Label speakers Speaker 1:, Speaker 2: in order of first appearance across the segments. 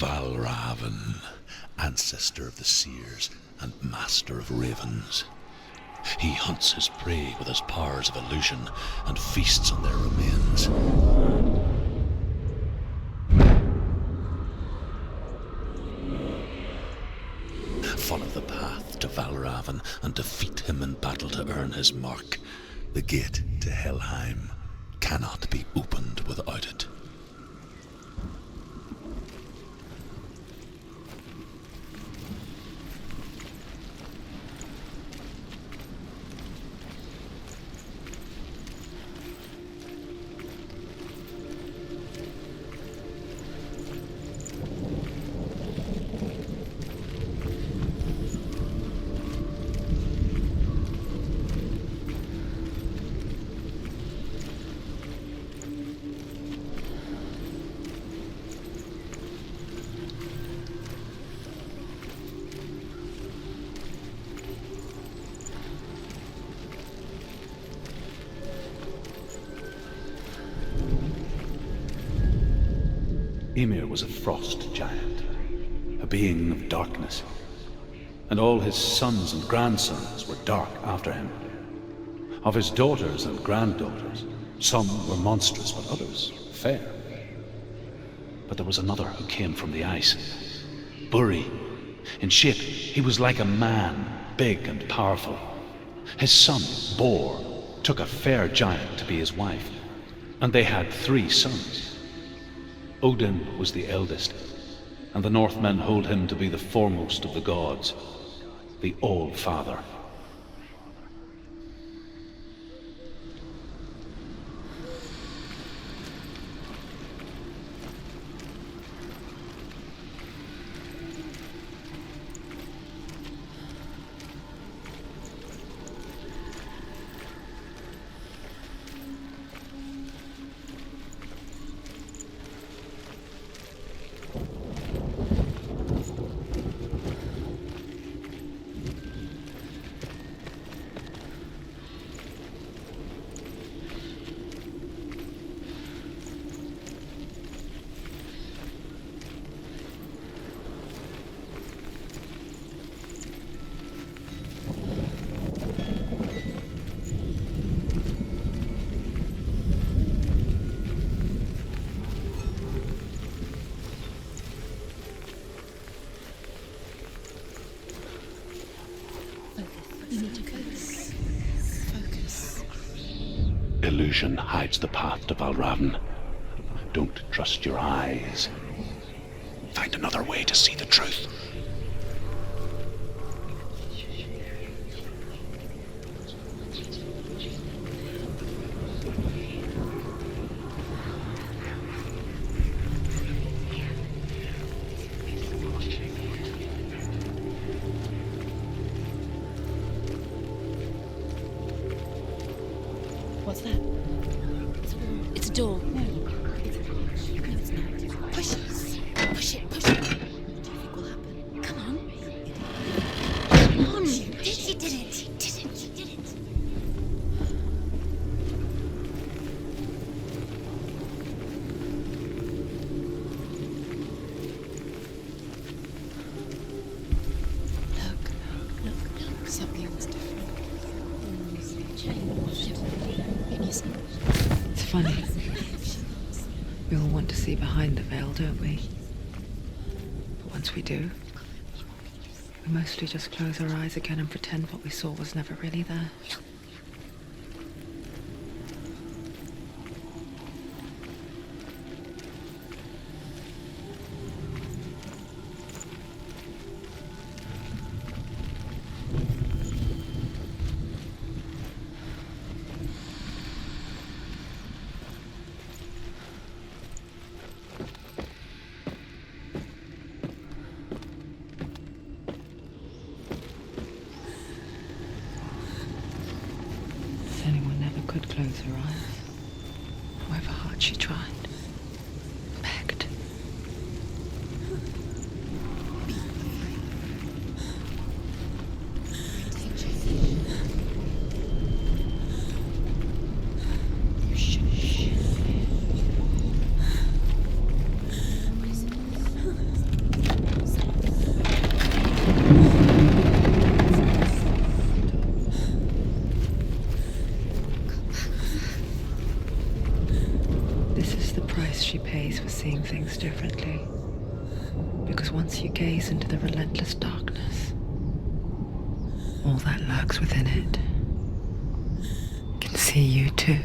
Speaker 1: Valravan, ancestor of the seers and master of ravens. He hunts his prey with his powers of illusion and feasts on their remains. Follow the path to Valravan and defeat him in battle to earn his mark. The gate to Helheim cannot be opened without it.
Speaker 2: Ymir was a frost giant, a being of darkness, and all his sons and grandsons were dark after him. Of his daughters and granddaughters, some were monstrous, but others fair. But there was another who came from the ice. Buri. In shape, he was like a man, big and powerful. His son, Bor, took a fair giant to be his wife, and they had 3 sons. Odin was the eldest, and the Northmen hold him to be the foremost of the gods, the All-Father. Illusion hides the path to Valravan. Don't trust your eyes. Find another way to see the truth.
Speaker 3: What's that? It's a door. No, it's not. Push it. Push it. Push it. What do you think will happen? Come on. Come on. You did it. You did it. You did it. You did it. Look. Something's different.
Speaker 4: It's funny. We all want to see behind the veil, don't we? But once we do, we mostly just close our eyes again and pretend what we saw was never really there. Senua never could close her eyes, however hard she tried. Begged. she pays for seeing things differently. Because once you gaze into the relentless darkness, all that lurks within it can see you too.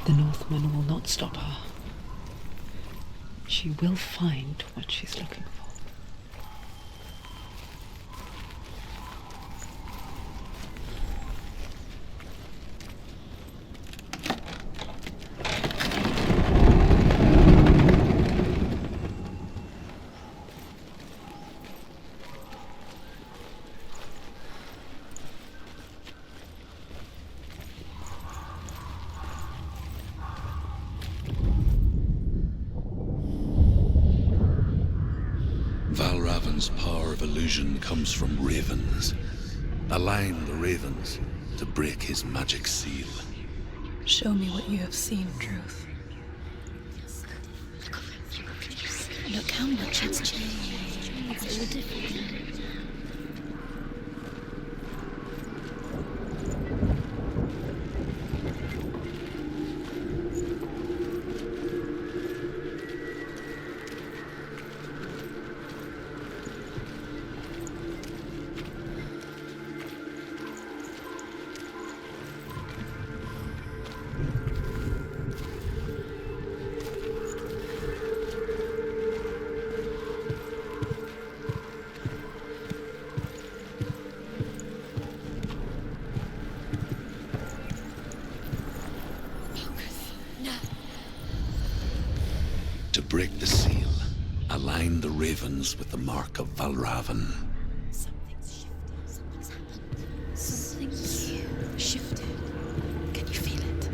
Speaker 4: The Northman will not stop her. She will find what she's looking for.
Speaker 1: Valravan's power of illusion comes from ravens. Align the ravens to break his magic seal.
Speaker 5: Show me what you have seen, Truth.
Speaker 3: Look how much it's changed. It's all different.
Speaker 1: To break the seal, align the ravens with the mark of Valravan.
Speaker 3: Something's shifted. Something's happened. Something's shifted. Can you feel it?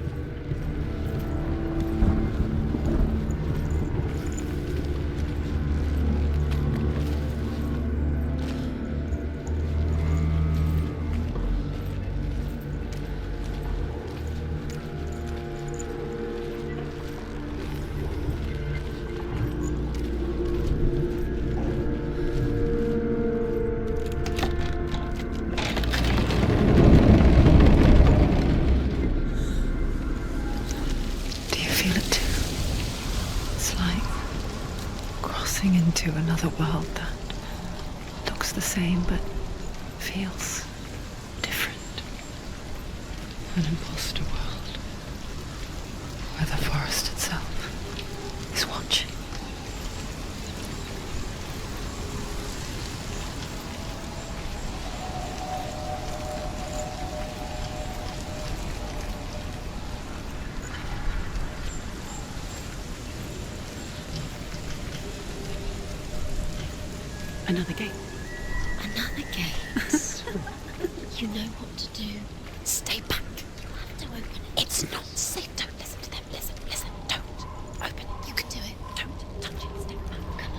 Speaker 4: Into another world that looks the same but feels different. An imposter world where the forest itself is watching. Another gate.
Speaker 3: Another gate. You know what to do. Stay back. You have to open it. It's not safe. Don't listen to them. Listen. Don't. Open it. You can do it. Don't touch it. Stay back. Come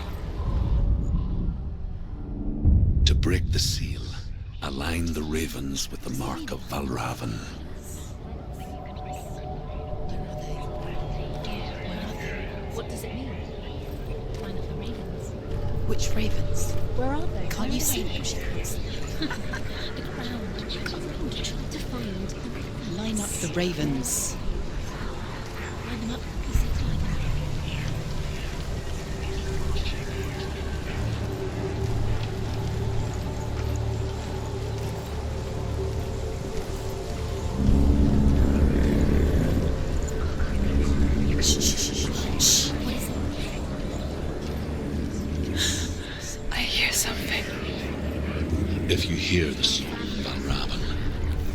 Speaker 3: on.
Speaker 1: To break the seal, Align the ravens with the mark of Valravan.
Speaker 3: What does it mean? Line up the ravens.
Speaker 5: Which ravens?
Speaker 3: Where are they?
Speaker 5: Can't you see them?
Speaker 3: Look around. Look around. Trying to find.
Speaker 5: Line up the ravens.
Speaker 3: Line them up. He said line them up.
Speaker 1: If you hear the song of Valravan,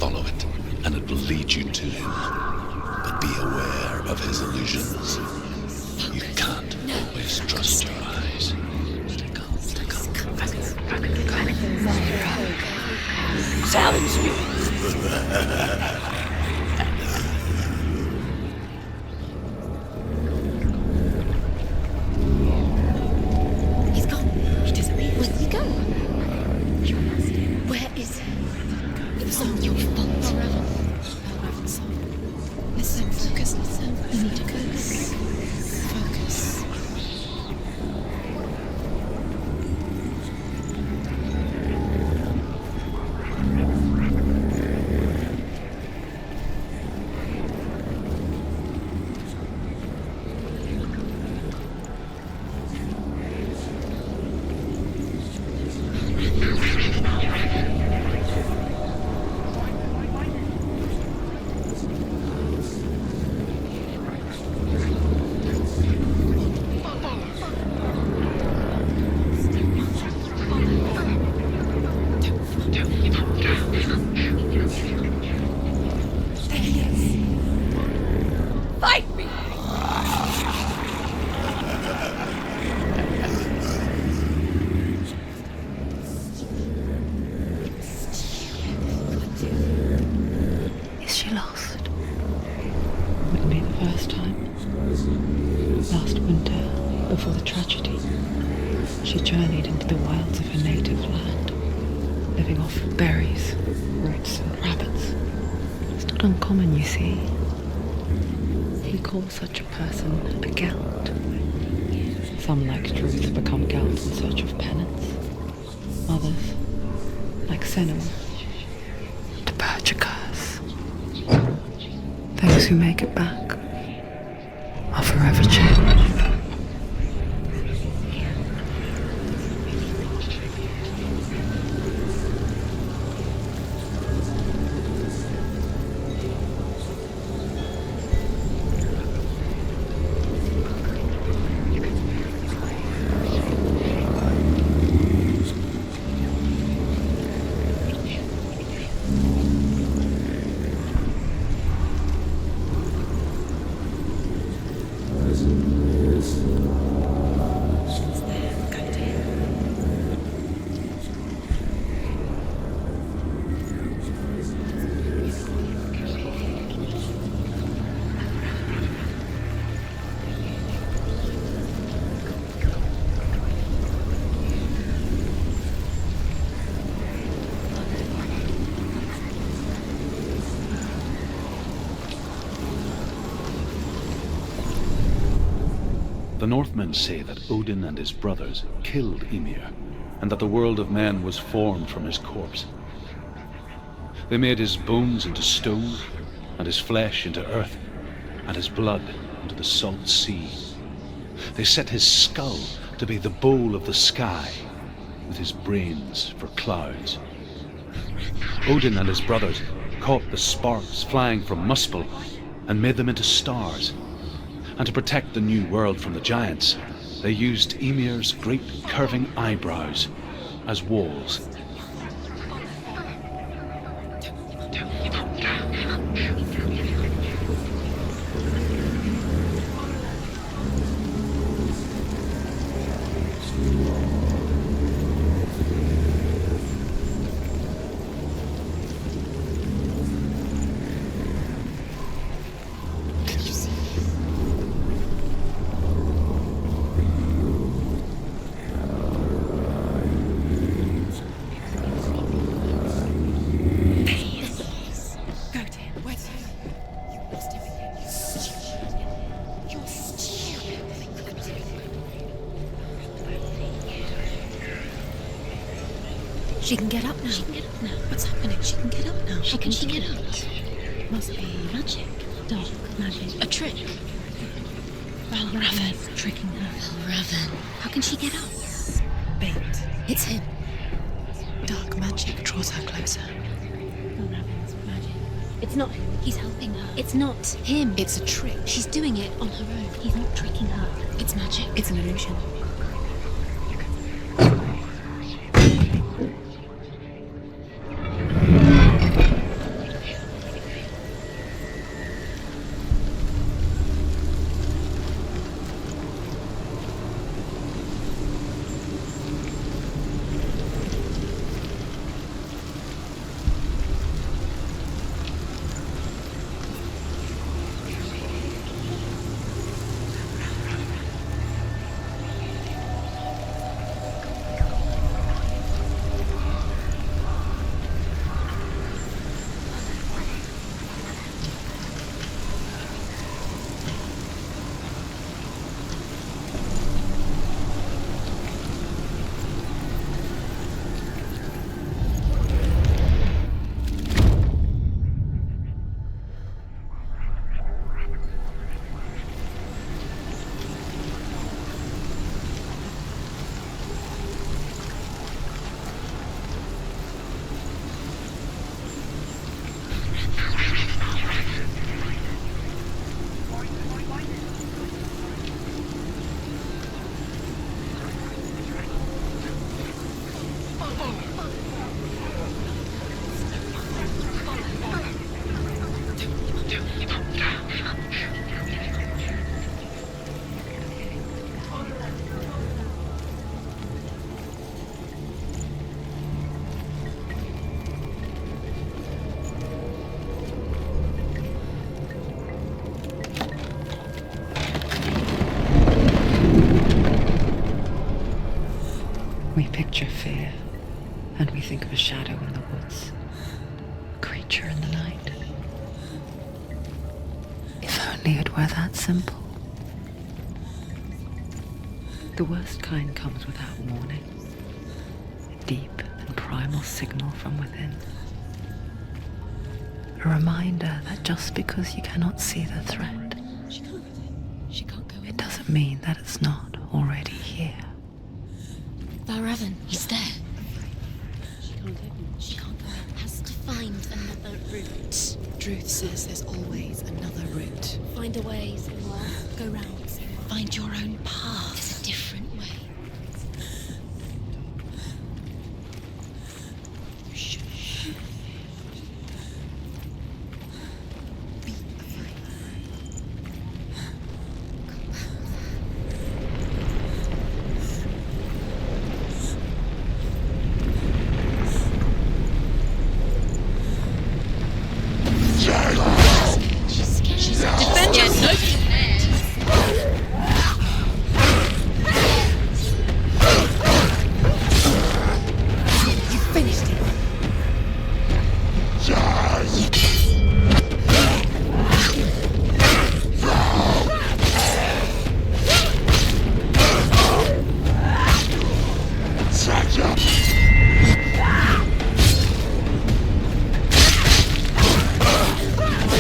Speaker 1: follow it, and it will lead you to him. But be aware of his illusions. You can't always trust your eyes. Stick on, stick on.
Speaker 5: Silence me!
Speaker 3: He's gone. He disappeared. Where did he go? Where is he? It's all your fault.
Speaker 5: Valravan's song. Listen, focus, listen. Focus. Focus. Fight me!
Speaker 4: Is she lost? Wouldn't be the first time. Last winter, before the tragedy, she journeyed into the wilds of her native land, living off berries, roots, and rabbits. It's not uncommon, you see. We call such a person a Gelt. Some, like Druth, become Gelts in search of penance. Others, like Senua, to purge a curse. Those who make it back are forever changed.
Speaker 2: The Northmen say that Odin and his brothers killed Ymir, and that the world of men was formed from his corpse. They made his bones into stone, and his flesh into earth, and his blood into the salt sea. They set his skull to be the bowl of the sky, with his brains for clouds. Odin and his brothers caught the sparks flying from Muspel and made them into stars. And to protect the new world from the giants, they used Ymir's great curving eyebrows as walls.
Speaker 3: She can get up now. She can get up now.
Speaker 5: What's happening? She can get up now.
Speaker 3: How can she get up?
Speaker 5: Must be
Speaker 3: Magic. Dark magic. A trick.
Speaker 5: Raven tricking her.
Speaker 3: Raven. How can she get up?
Speaker 5: Bait.
Speaker 3: It's him.
Speaker 5: Dark magic draws her closer.
Speaker 3: Raven's magic. It's not him. He's helping her. It's not him.
Speaker 5: It's a trick.
Speaker 3: She's doing it on her own. He's not tricking her. It's magic.
Speaker 5: It's an illusion.
Speaker 4: We picture fear, and we think of a shadow in the woods, a creature in the night. If only it were that simple. The worst kind comes without warning. A deep and primal signal from within. A reminder that just because you cannot see the threat,
Speaker 3: She can't go in. She can't go in.
Speaker 4: it doesn't mean that it's not already here.
Speaker 3: Raven, he's there. She can't open. She can't go in. Has to find another route.
Speaker 5: Truth says there's always another route.
Speaker 3: Find a way, Senua. Go round, Senua.
Speaker 5: Find your own path.
Speaker 3: There's a different way.
Speaker 5: Shh. Be afraid.
Speaker 3: She's scared. She's defend yourself.
Speaker 5: You finished it.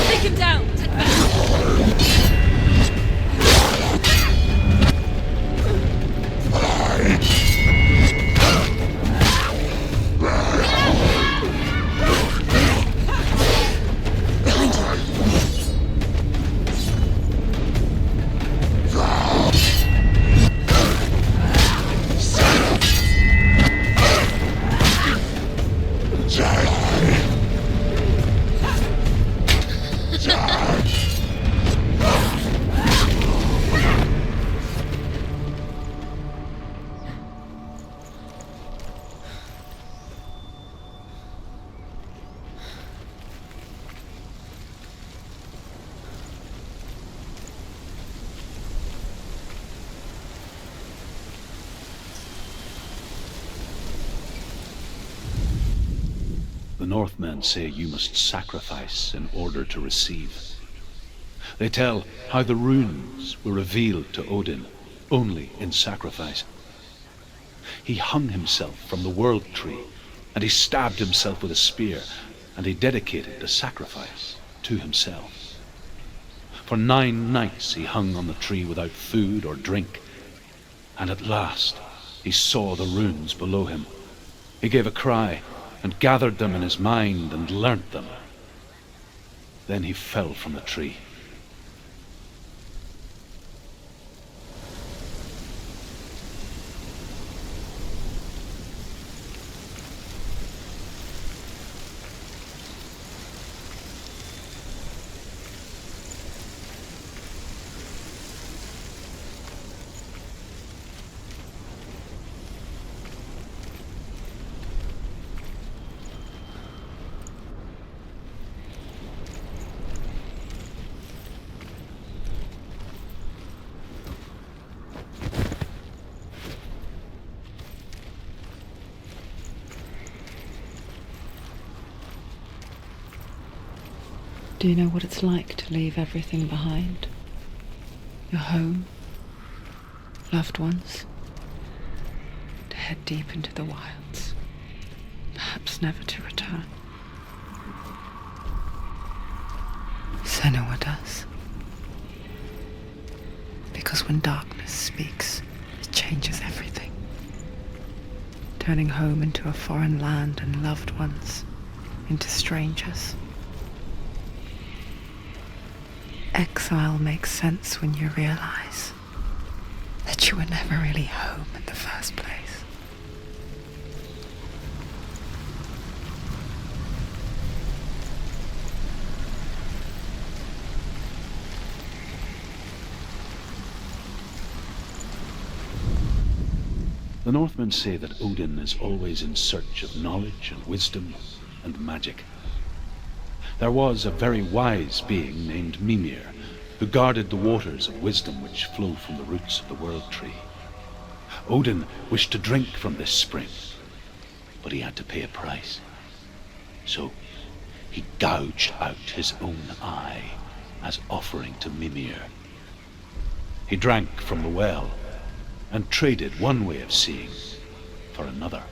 Speaker 3: Take him down. Take back.
Speaker 5: Behind you.
Speaker 2: The Northmen say you must sacrifice in order to receive. They tell how the runes were revealed to Odin only in sacrifice. He hung himself from the world tree and he stabbed himself with a spear, and he dedicated the sacrifice to himself. For 9 nights he hung on the tree without food or drink, and at last he saw the runes below him. He gave a cry and gathered them in his mind and learnt them. Then he fell from the tree.
Speaker 4: Do you know what it's like to leave everything behind? Your home, loved ones, to head deep into the wilds, perhaps never to return. Senua does. Because when darkness speaks, it changes everything, turning home into a foreign land and loved ones into strangers. Exile makes sense when you realize that you were never really home in the first place.
Speaker 2: The Northmen say that Odin is always in search of knowledge and wisdom and magic. There was a very wise being named Mimir, who guarded the waters of wisdom which flow from the roots of the World Tree. Odin wished to drink from this spring, but he had to pay a price. So he gouged out his own eye as offering to Mimir. He drank from the well and traded one way of seeing for another.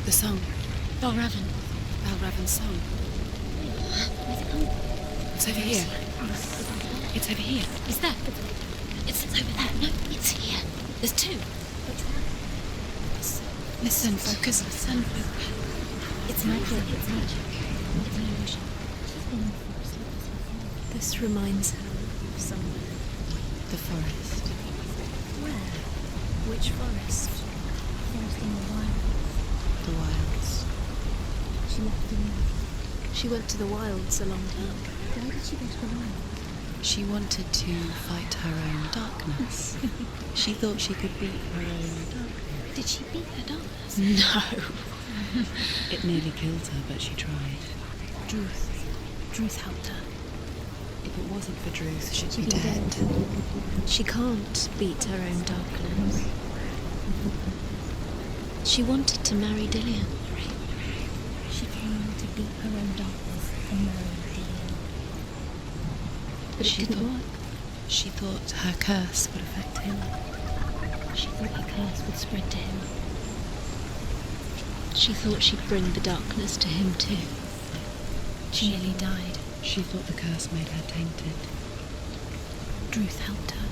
Speaker 3: The song. Balravan. Balravan's song. It's over here. It's over here. Is that? It's over there. No, it's here. There's two. Listen, focus, listen. It's magic. It's magic. It's an illusion. She's been in the forest like this before. This reminds her of somewhere.
Speaker 5: The forest.
Speaker 3: Where? Which forest? Forest in the wild.
Speaker 5: The wilds.
Speaker 3: She left the wild. She went to the wilds a long time ago. Why did she go to the wild?
Speaker 5: She wanted to fight her own darkness. She thought she could beat her own darkness.
Speaker 3: Did she beat her darkness?
Speaker 5: No. It nearly killed her, but she tried.
Speaker 3: Druth helped her.
Speaker 5: If it wasn't for Druth, she'd
Speaker 3: She'd
Speaker 5: be dead.
Speaker 3: She can't beat her own darkness. She wanted to marry Dillian. She came to beat her own darkness and marry Dillian. But it didn't work.
Speaker 5: She thought her curse would affect him.
Speaker 3: She thought her curse would spread to him. She thought she'd bring the darkness to him too. She nearly died.
Speaker 5: She thought the curse made her tainted.
Speaker 3: Druth helped her.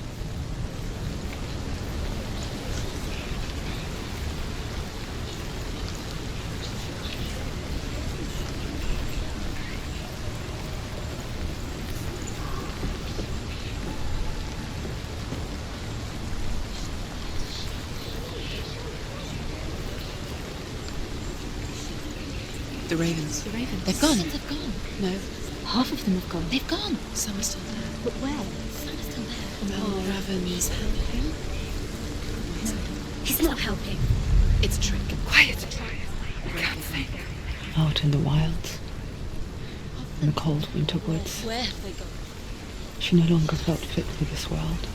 Speaker 5: The ravens.
Speaker 3: The ravens.
Speaker 5: They've gone.
Speaker 3: They've gone.
Speaker 5: No,
Speaker 3: Half of them have gone.
Speaker 5: they've gone. Some are still there.
Speaker 3: But where? Some are still there.
Speaker 5: Oh, Raven's helping.
Speaker 3: He's not helping.
Speaker 5: It's a trick.
Speaker 4: Quiet! I can't think. Out in the wilds, in the cold winter woods,
Speaker 3: Where have they gone?
Speaker 4: she no longer felt fit for this world.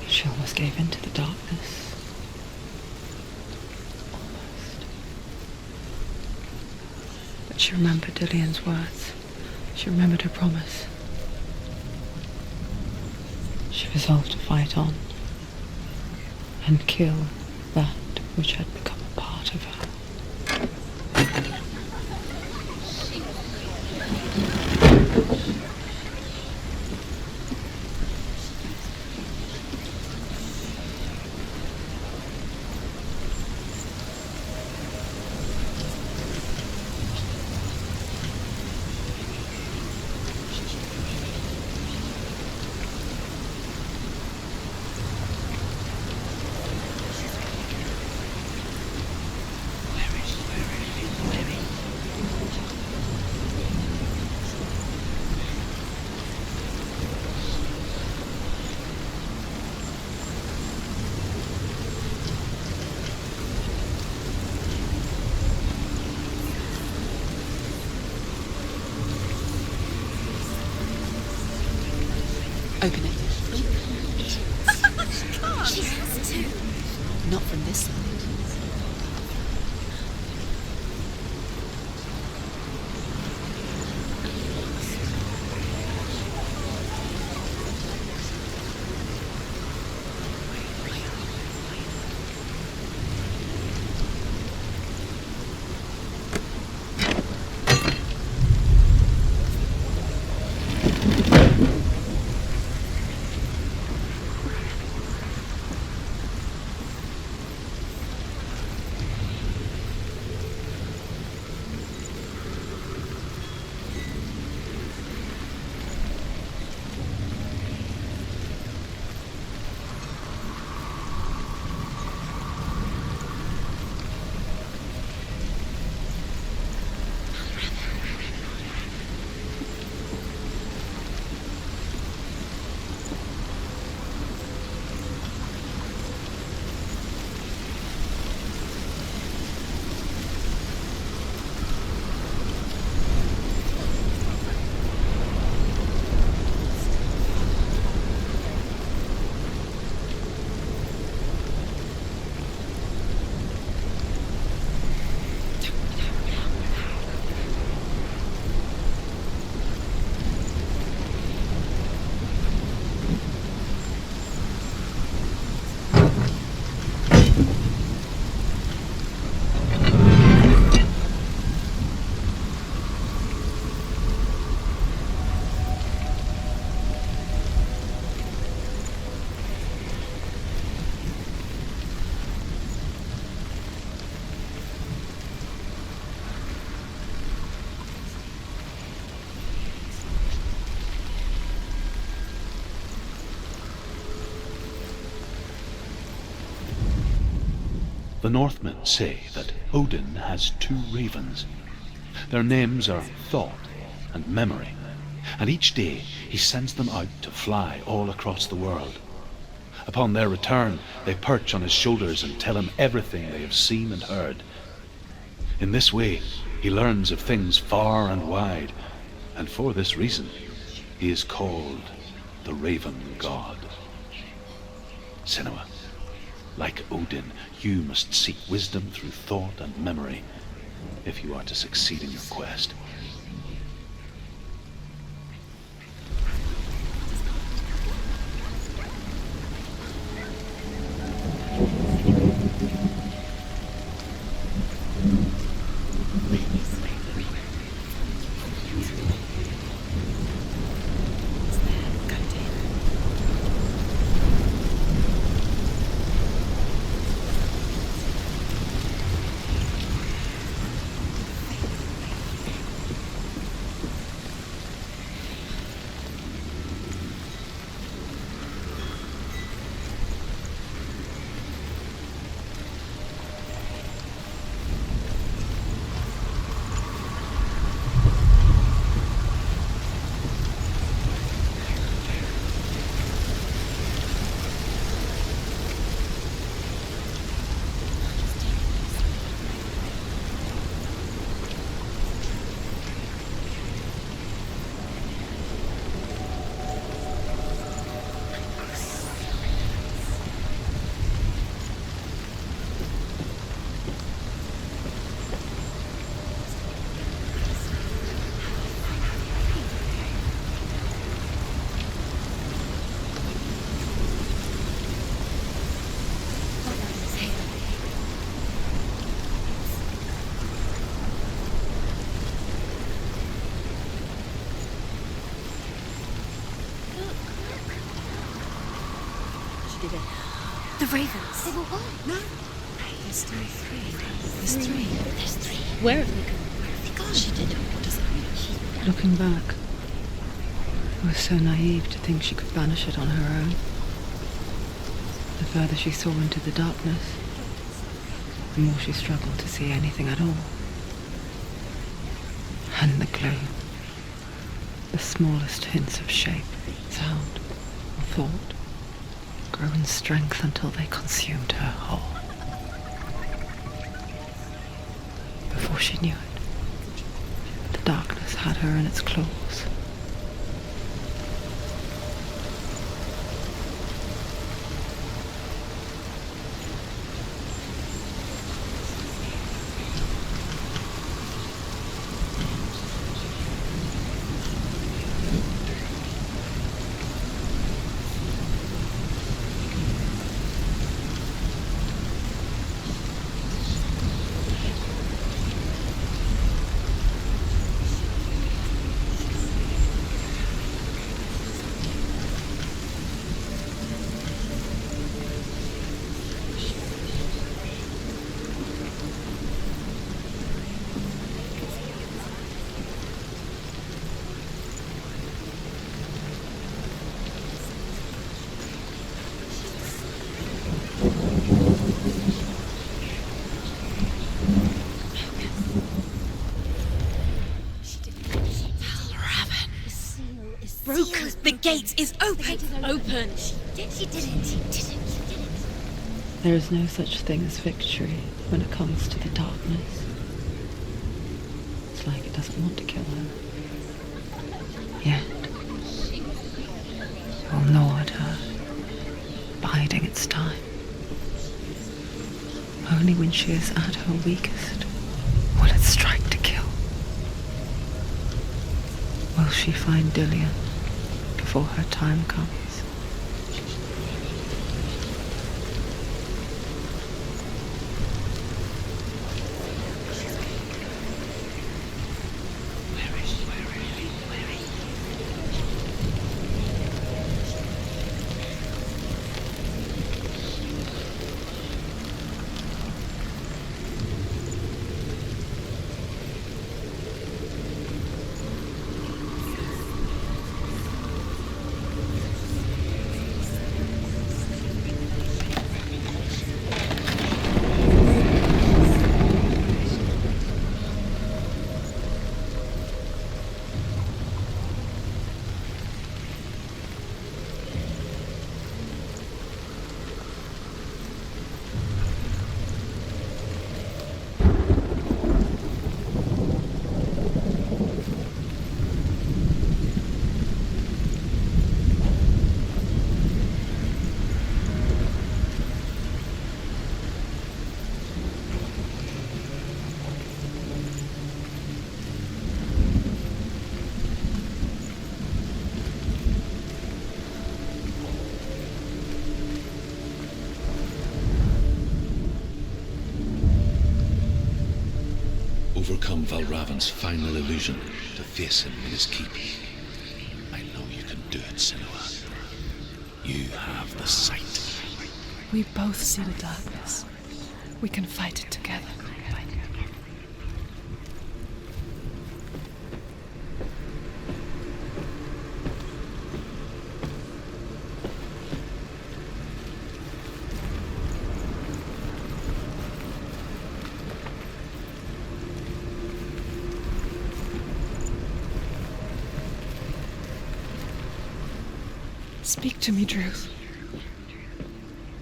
Speaker 4: She almost gave in to the darkness. Almost. But she remembered Dillian's words. She remembered her promise. She resolved to fight on and kill that which had become a part of her.
Speaker 5: Open it.
Speaker 3: She has to.
Speaker 5: Not from this side.
Speaker 2: The Northmen say that Odin has 2 ravens. Their names are Thought and Memory, and each day he sends them out to fly all across the world. Upon their return, they perch on his shoulders and tell him everything they have seen and heard. In this way, he learns of things far and wide, and for this reason, he is called the Raven God. Senua, like Odin, you must seek wisdom through thought and memory if you are to succeed in your quest.
Speaker 3: The ravens. They were one. No.
Speaker 5: There's still 3. There's 3.
Speaker 3: There's 3. Where have they gone? Where have they gone?
Speaker 5: She did it. What does that mean?
Speaker 4: Looking back, I was so naive to think she could banish it on her own. The further she saw into the darkness, the more she struggled to see anything at all. And the gloom, the smallest hints of shape, sound, or thought, grew in strength until they consumed her whole. Before she knew it, the darkness had her in its claws.
Speaker 3: The gate is open. Open. She did it.
Speaker 4: There is no such thing as victory when it comes to the darkness. It's like it doesn't want to kill her. Yet, it will gnaw at her, biding its time. Only when she is at her weakest will it strike to kill. Will she find Dillian before her time comes?
Speaker 1: overcome Valravan's final illusion to face him in his keep. I know you can do it, Senua. You have the sight.
Speaker 6: We both see the darkness. We can fight it together. Speak to me, Druth.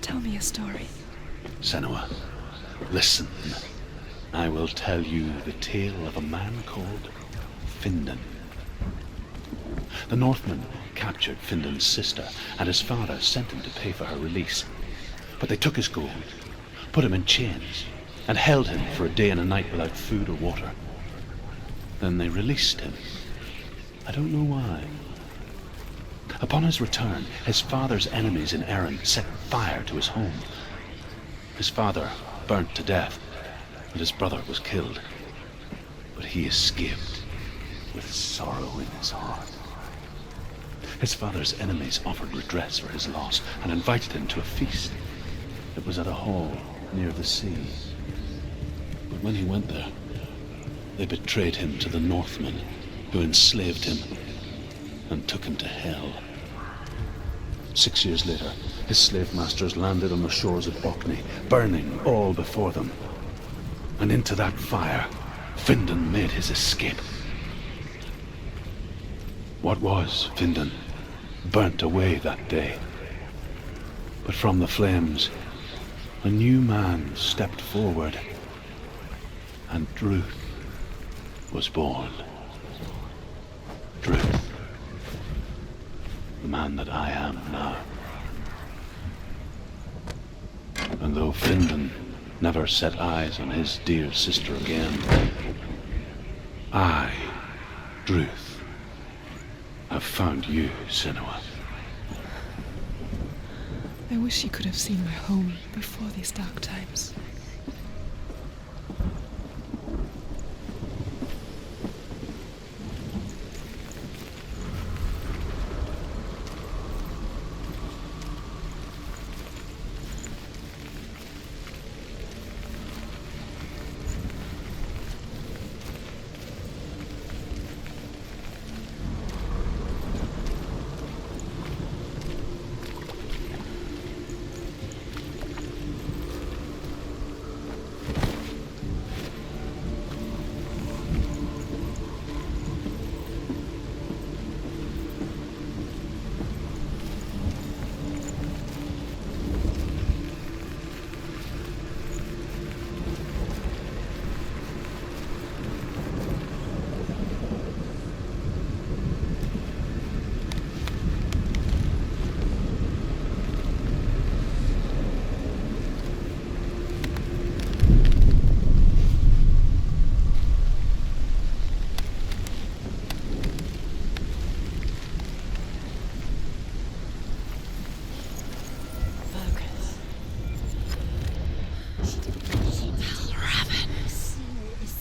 Speaker 6: Tell me a story.
Speaker 2: Senua, listen. I will tell you the tale of a man called Findan. The Northmen captured Findan's sister, and his father sent him to pay for her release. But they took his gold, put him in chains, and held him for a day and a night without food or water. Then they released him. I don't know why. Upon his return, his father's enemies in Erin set fire to his home. His father burnt to death, and his brother was killed. But he escaped with sorrow in his heart. His father's enemies offered redress for his loss and invited him to a feast. It was at a hall near the sea. But when he went there, they betrayed him to the Northmen, who enslaved him and took him to hell. 6 years later, his slave masters landed on the shores of Orkney, burning all before them. And into that fire, Findan made his escape. What was Findan burnt away that day. But from the flames, a new man stepped forward, and Druth was born. Druth. The man that I am now. And though Findan never set eyes on his dear sister again, I, Druth, have found you, Senua.
Speaker 6: I wish you could have seen my home before these dark times.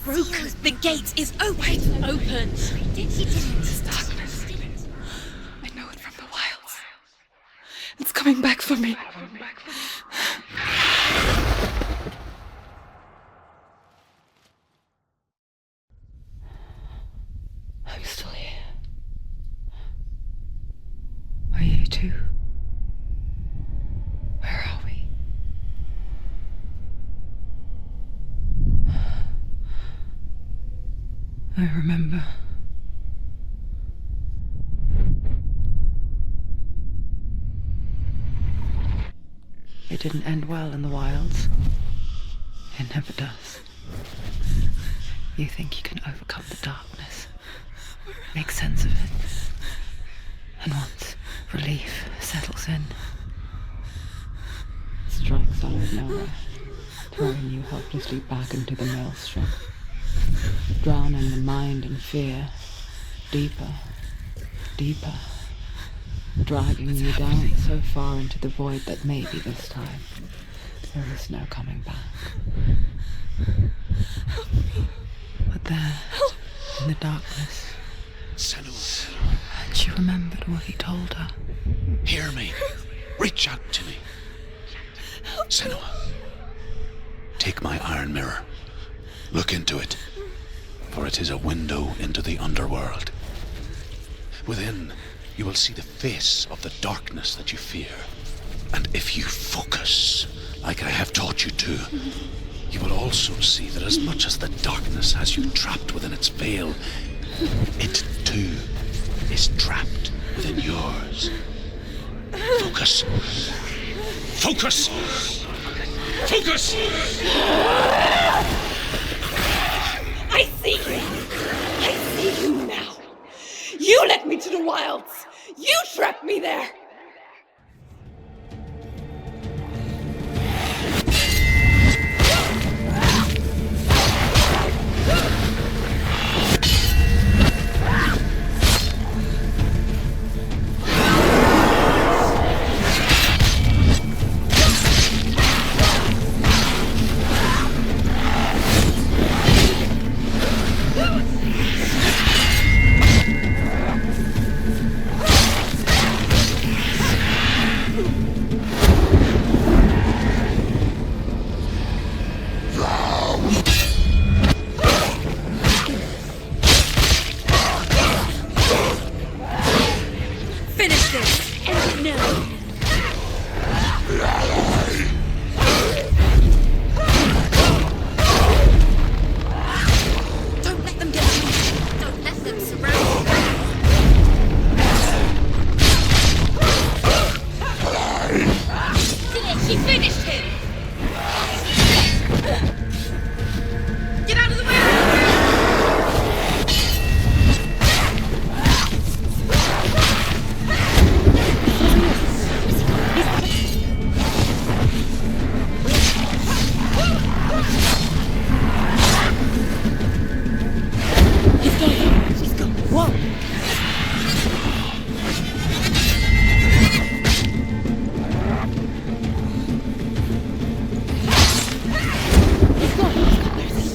Speaker 3: Broken. The gate is open. Open. He didn't.
Speaker 6: It's darkness. I know it from the wilds. It's coming back for me.
Speaker 4: I'm still here. Are you too? Where are we? I remember. It didn't end well in the wilds. It never does. You think you can overcome the darkness, make sense of it, and once relief settles in, it strikes out of nowhere, throwing you helplessly back into the maelstrom, drowning the mind in fear, deeper, deeper, dragging you down so far into the void that maybe this time there is no coming back. But there, in the darkness,
Speaker 1: Senua,
Speaker 4: she remembered what he told her.
Speaker 1: hear me. Reach out to me. Senua, take my iron mirror. Look into it, for it is a window into the underworld. Within, you will see the face of the darkness that you fear. And if you focus, like I have taught you to, you will also see that as much as the darkness has you trapped within its veil, it too is trapped within yours. Focus. Focus! Focus!
Speaker 6: I see you! I see you now! You led me to the wilds! You trapped me there! Finish this! End it now! Don't let them get you! Don't let them surround you! She finished him! Get out of the way!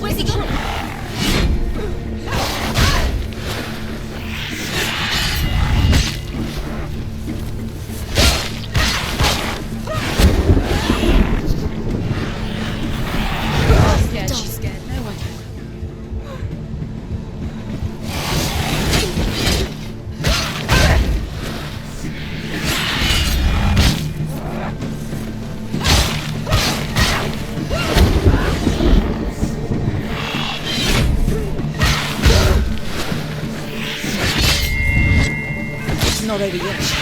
Speaker 6: Where's he going? She's scared. No one can. It's not over yet.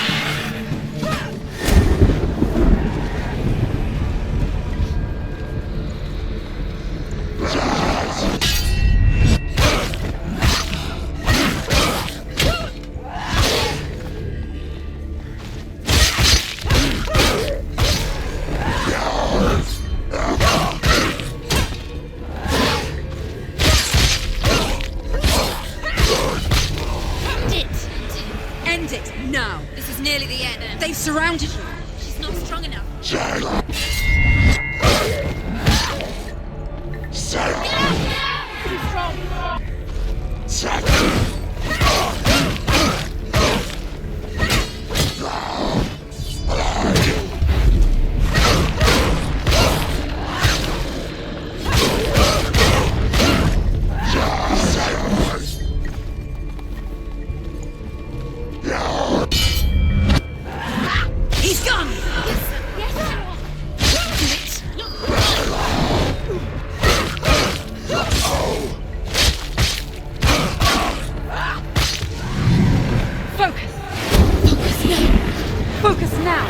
Speaker 6: End it now.
Speaker 3: This is nearly the end.
Speaker 6: They've surrounded you.
Speaker 3: She's not strong enough.
Speaker 6: He's gone! Focus! Focus now! Focus now!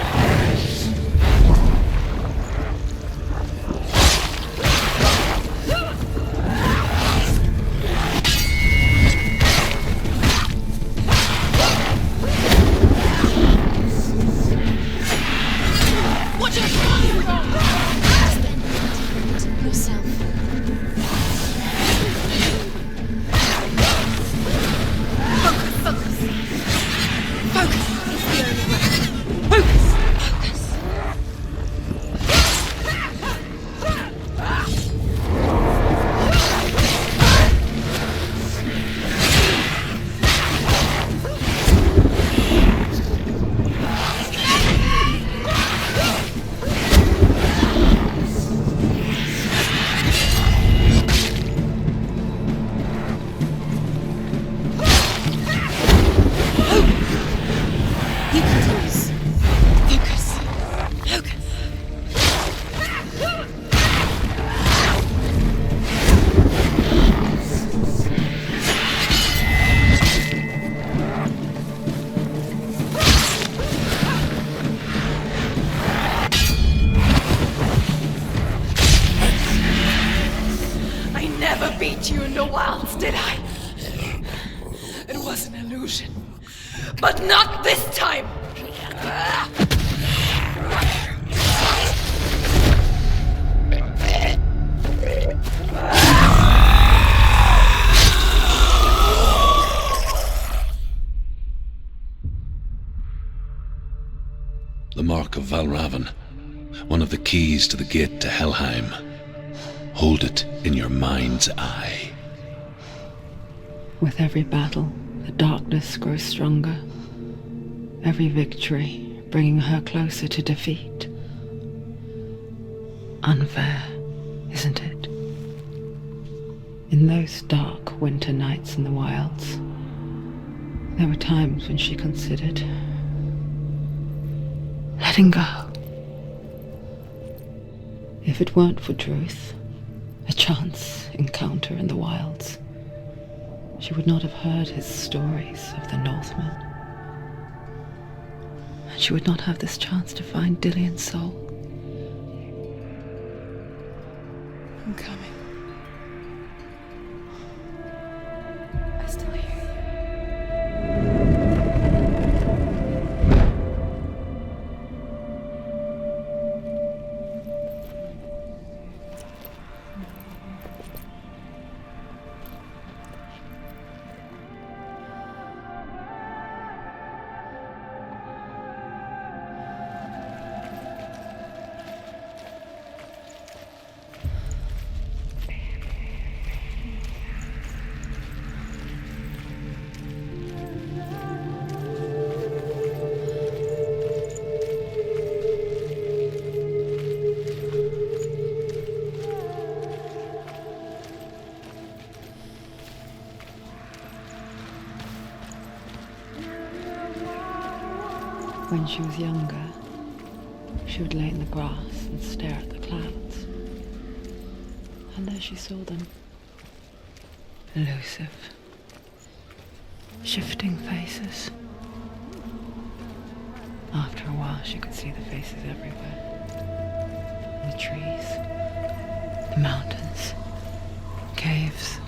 Speaker 6: Watch out!
Speaker 3: Yourself.
Speaker 6: Focus! Focus! It's the only way. Focus! the wilds, did I? It was an illusion. But not this time!
Speaker 1: The mark of Valravan, one of the keys to the gate to Helheim. Hold it in your mind's eye.
Speaker 4: With every battle, the darkness grows stronger. Every victory bringing her closer to defeat. Unfair, isn't it? In those dark winter nights in the wilds, there were times when she considered letting go. If it weren't for Druth, a chance encounter in the wilds, she would not have heard his stories of the Northmen. And she would not have this chance to find Dillion's soul.
Speaker 6: I'm coming. I still hear you.
Speaker 4: When she was younger, she would lay in the grass and stare at the clouds. And there she saw them. Elusive. Shifting faces. After a while, she could see the faces everywhere. The trees, the mountains, caves.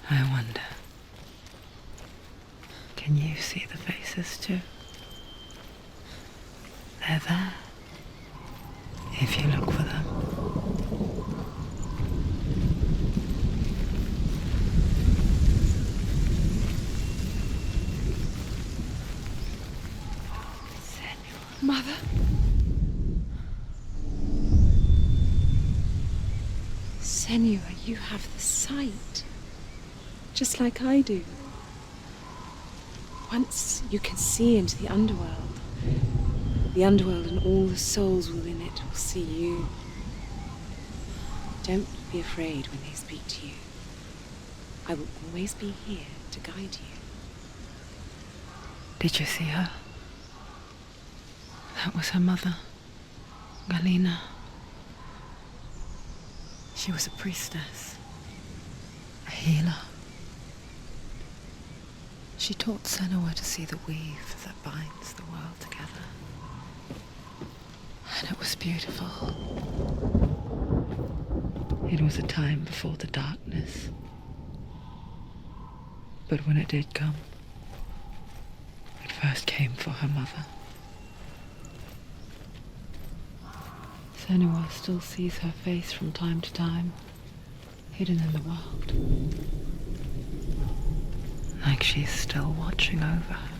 Speaker 4: I wonder, can you see the faces too? They're there, if you look for them.
Speaker 6: Mother? Senua, you have the sight. Just like I do. Once you can see into the underworld and all the souls within it will see you. Don't be afraid when they speak to you. I will always be here to guide you.
Speaker 4: Did you see her? That was her mother, Galina. She was a priestess, a healer. She taught Senua to see the weave that binds the world together. And it was beautiful. It was a time before the darkness. But when it did come, it first came for her mother. Senua still sees her face from time to time, hidden in the world. Like she's still watching over her.